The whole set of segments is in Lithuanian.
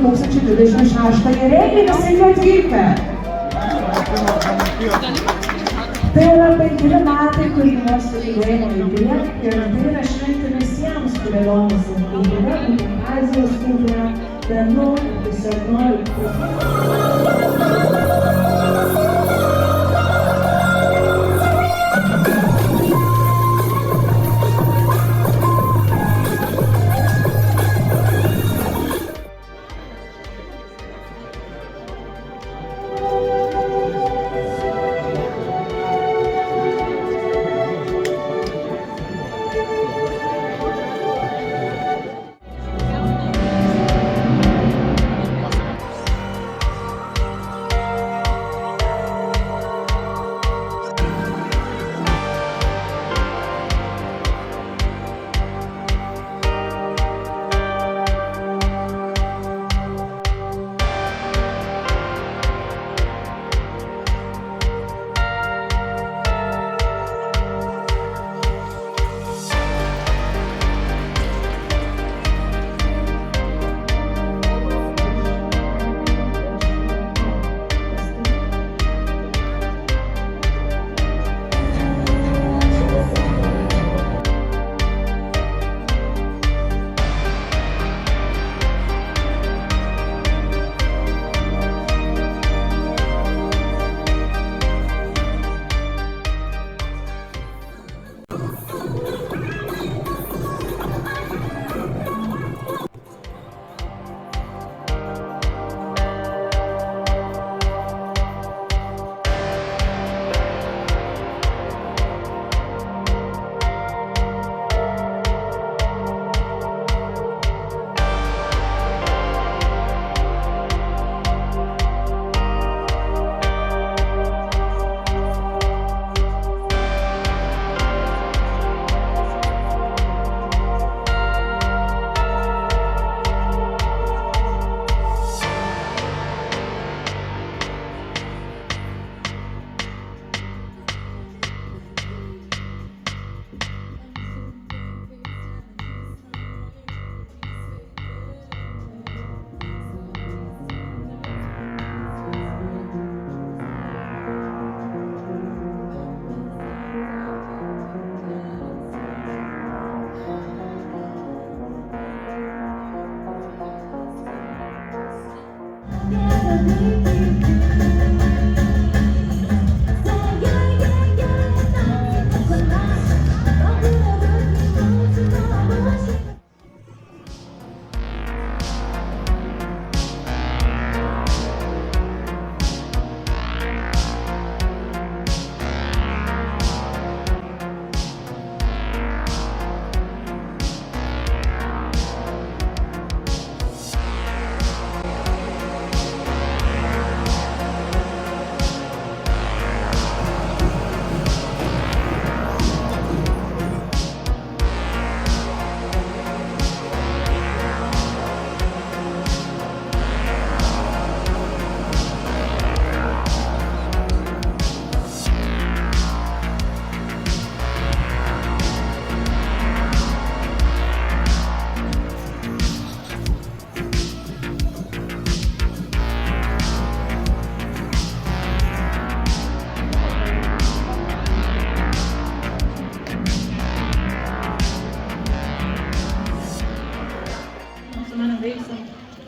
2026 renginį, sveiki atvykę. Tai yra 5 metai, kurį mes judėjome į priekį ir tai yra šventė visiems, kurie domisi kultūra, Azijos kultūra, menu, tiesiog noriu.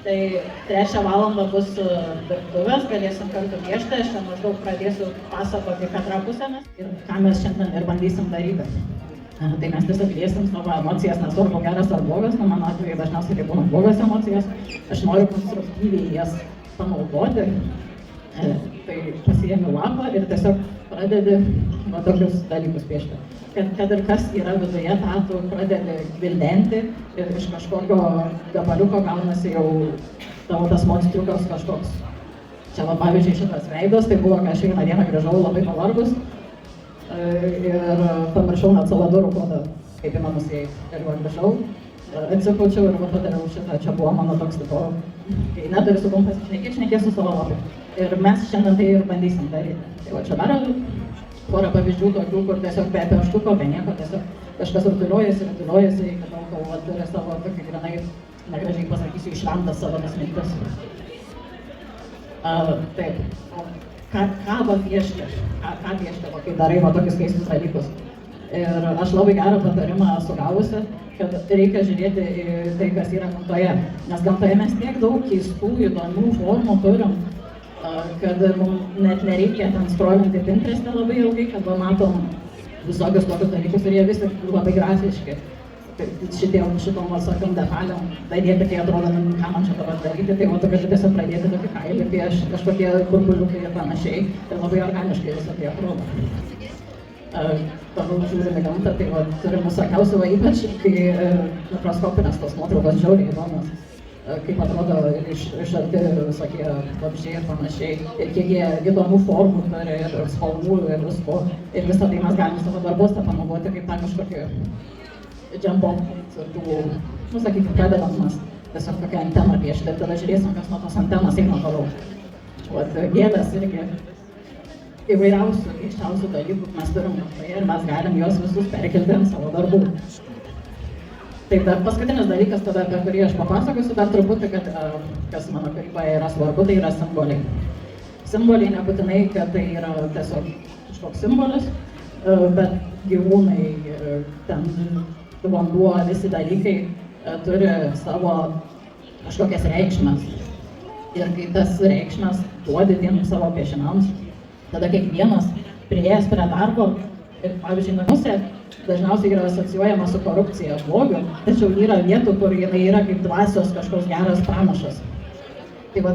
Tai 3 valandą bus dirbtuvės, galėsim kartu piešti, aš ten maždaug pradėsiu pasakoti katrą pusę ir ką mes šiandien ir bandysim daryti. Tai mes tiesiog liesim savo emocijas, nesvarbu geras ar blogas, mano atveju dažniausiai tai būna blogas emocijas, aš noriu konstruktyviai jas panaudoti. Tai pasiėmi lapą ir tiesiog pradedi tokius dalykus piešti. Kad ir kas yra viduje, tą tu pradedi gvildenti ir iš kažkokio gabaliuko gaunasi jau tavo tas monstriukas kažkoks. Čia va, pavyzdžiui, šitas veidas, tai buvo, kai aš vieną dieną grįžau labai pavargus ir pamiršau net savo durų kodą, kaip į namus įeit. Ir va, grįžau, atsipūčiau ir va, padariau šitą, čia buvo mano toks tipo, kai neturi su kuom pasišnekėt su savo lapu. Ir mes šiandien tai ir bandysim daryti. Tai va, čia dar porą pavyzdžių tokių, kur tiesiog be pieštuko, be nieko, tiesiog kažkas rutuliojasi, iki tol, kol turi savo tokį grinai negražiai pasakysiu, išventas savomis mintis. Taip, o ką va piešti, ką piešti, va, kai darai va tokius keistus dalykus. Ir aš labai gerą patarimą esu gavusi, kad reikia žiūrėti į tai, kas yra gamtoje. Nes gamtoje mes tiek daug keistų, įdomių formų turim, kad mums net nereikia ten skrolinti Pinterest'e labai ilgai, kad matom visokius tokius dalykus ir jie visi labai grafiški. Šitom visokiom detalėm daryti, kai atrodo, ką man čia dabar daryti, tai tu gali tiesiog pradėti tokį kailį, piešti kažkokie burbuliukai ir panašiai, ir labai organiškai visą tai atrodo. Toliau žiūrime gamtą, tai turim visokiausių, ypač kai mikroskopinės tos nuotraukos žiauriai įdomios, kaip atrodo iš arti visokie vabzdžiai ir panašiai, ir kiek jie įdomių formų turi, ir spalvų, ir visko, ir visą tai mes galim savo darbuose panaudoti kaip tą kažkokį džambom, sakykime, pradedam mes tiesiog tokią anteną piešti ir tada žiūrėsim, kas nuo tos antenos eina toliau. Gėlės irgi įvairiausių, keiščiausių dalykų mes turim gamtoje ir mes galim juos visus perkelti ant savo darbų. Taip, dar paskutinis dalykas tada, apie kurį aš papasakosiu dar truputį, kad kas mano kūryboje yra svarbu, tai yra simboliai. Simboliai nebūtinai, kad tai yra tiesiog kažkoks simbolis, bet gyvūnai, ten vanduo, visi dalykai turi savo kažkokias reikšmes. Ir kai tas reikšmes duodi tiem savo piešinams, tada kiekvienas priėjęs prie darbo ir, pavyzdžiui, namuose dažniausiai yra asocijuojama su korupcija, blogiu, tačiau yra vietų, kur jinai yra kaip dvasios kažkoks geras pranašas. Tai va,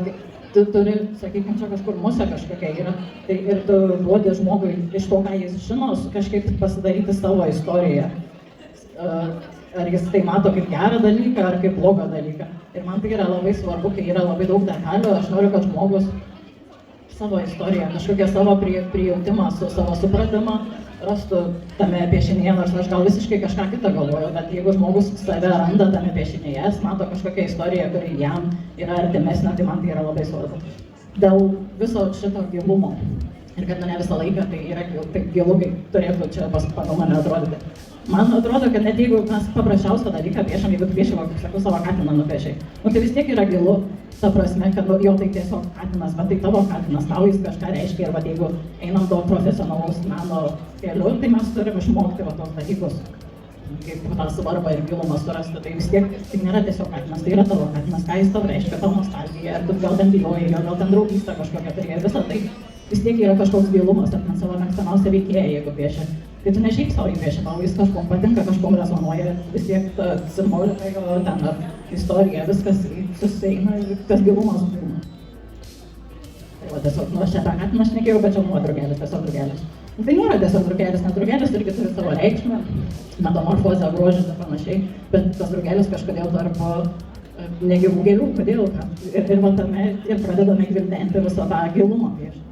tu turi, sakykime, čia kažkur musė kažkokia yra, tai ir tu duodi žmogui iš to, ką jis žino, kažkaip pasidaryti savo istoriją. Ar jis tai mato kaip gerą dalyką, ar kaip blogą dalyką. Ir man tai yra labai svarbu, kai yra labai daug detalių, aš noriu, kad žmogus savo istoriją, kažkokią savo prijautimą, savo supratimą rastų tame piešinyje, nors aš gal visiškai kažką kitą galvoju, bet jeigu žmogus save randa tame piešinyje, jis mato kažkokią istoriją, kuri jam yra artimesnė, tai man tai yra labai svarbu. Dėl viso šito gilumo. Ir kad ne visą laiką tai yra taip gilu, kaip turėtų čia pagal mane atrodyti. Man atrodo, kad net jeigu mes paprasčiausią dalyką piešam, jeigu tu pieši, kaip sakau, savo katiną nupiešiai, tai vis tiek yra gilu, ta prasme, kad jo tai tiesiog katinas, bet tai tavo katinas, tau jis kažką reiškia ir jeigu einam to profesionalaus meno keliu, tai mes turim išmokti tos dalykus, kaip tą svarbą ir gilumą surasti, tai vis tiek tai nėra tiesiog katinas, tai yra tavo katinas, ką jis tau reiškia, tavo nostalgija, ar tu gal ten bijojai, gal ten draugystė kažkokia turėjo, visą tai vis tiek yra kažkoks gilumas, ar man savo mėgstamiausią veikėją, jeigu piešia. Tai tu ne šiaip savo įpiešia, tau jis kažkom patinka, kažkom rezonuoja, vis tiek ta simbolika, ten ar istorija, viskas susieina ir tas gilumas būna. Tai va tiesiog, aš čia tą katiną šnekėjau, bet čia drugelis, tiesiog drugelis. Tai nėra tiesiog drugelis, nes drugelis irgi turi savo reikšmę, metamorfozę, grožis ir panašiai, bet tas drugelis kažkodėl tarp negyvų gėlių, kodėl ką. Ir va tame ir pradedame gvildenti visą tą gilumą piešti.